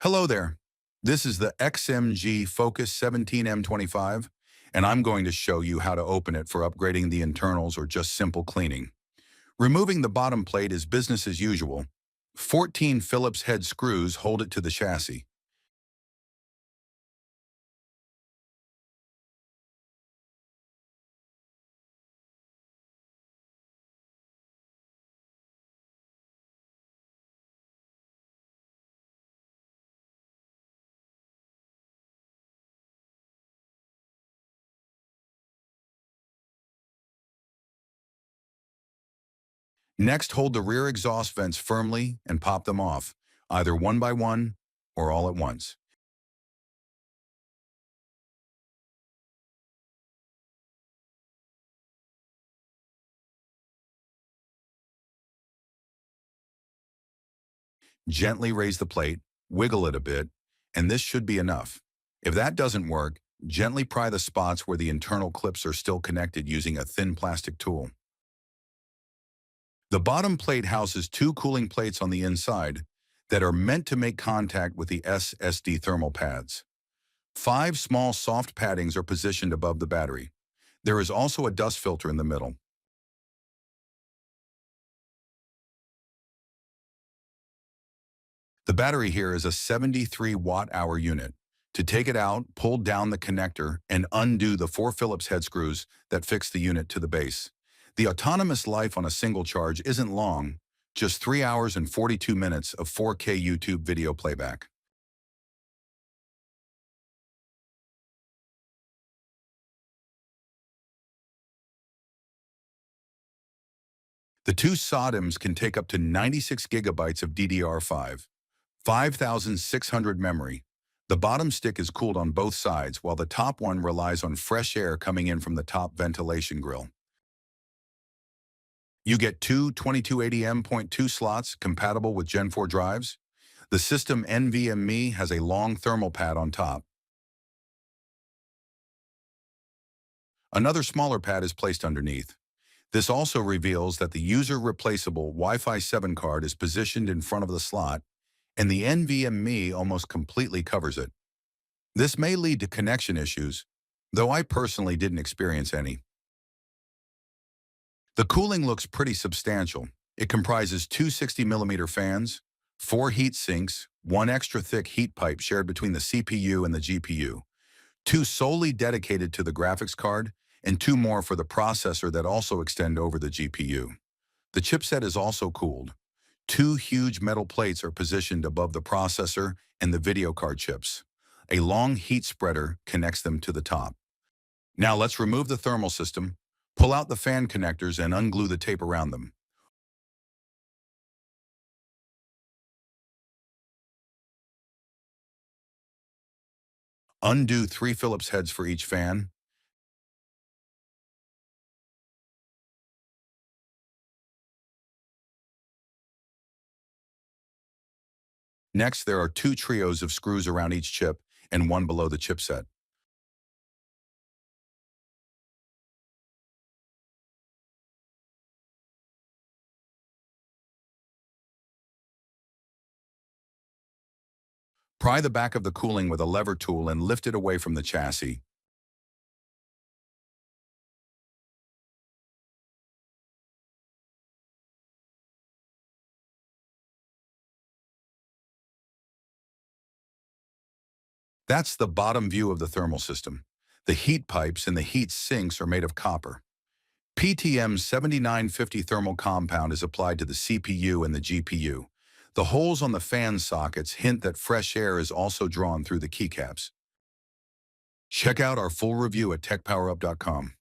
Hello there. This is the XMG Focus 17 M25, and I'm going to show you how to open it for upgrading the internals or just simple cleaning. Removing the bottom plate is business as usual. 14 Phillips head screws hold it to the chassis. Next, hold the rear exhaust vents firmly and pop them off, either one by one or all at once. Gently raise the plate, wiggle it a bit, and this should be enough. If that doesn't work, gently pry the spots where the internal clips are still connected using a thin plastic tool. The bottom plate houses two cooling plates on the inside that are meant to make contact with the SSD thermal pads. 5 small soft paddings are positioned above the battery. There is also a dust filter in the middle. The battery here is a 73 watt-hour unit. To take it out, pull down the connector and undo the 4 Phillips head screws that fix the unit to the base. The autonomous life on a single charge isn't long, just 3 hours and 42 minutes of 4K YouTube video playback. The two SODIMMs can take up to 96 gigabytes of DDR5, 5,600 memory. The bottom stick is cooled on both sides, while the top one relies on fresh air coming in from the top ventilation grill. You get two 2280M.2 slots compatible with Gen 4 drives. The system NVMe has a long thermal pad on top. Another smaller pad is placed underneath. This also reveals that the user-replaceable Wi-Fi 7 card is positioned in front of the slot, and the NVMe almost completely covers it. This may lead to connection issues, though I personally didn't experience any. The cooling looks pretty substantial. It comprises two 60mm fans, 4 heat sinks, 1 extra thick heat pipe shared between the CPU and the GPU, 2 solely dedicated to the graphics card, and 2 more for the processor that also extend over the GPU. The chipset is also cooled. 2 huge metal plates are positioned above the processor and the video card chips. A long heat spreader connects them to the top. Now let's remove the thermal system, pull out the fan connectors and unglue the tape around them. Undo 3 Phillips heads for each fan. Next, there are 2 trios of screws around each chip and 1 below the chipset. Pry the back of the cooling with a lever tool and lift it away from the chassis. That's the bottom view of the thermal system. The heat pipes and the heat sinks are made of copper. PTM 7950 thermal compound is applied to the CPU and the GPU. The holes on the fan sockets hint that fresh air is also drawn through the keycaps. Check out our full review at techpowerup.com.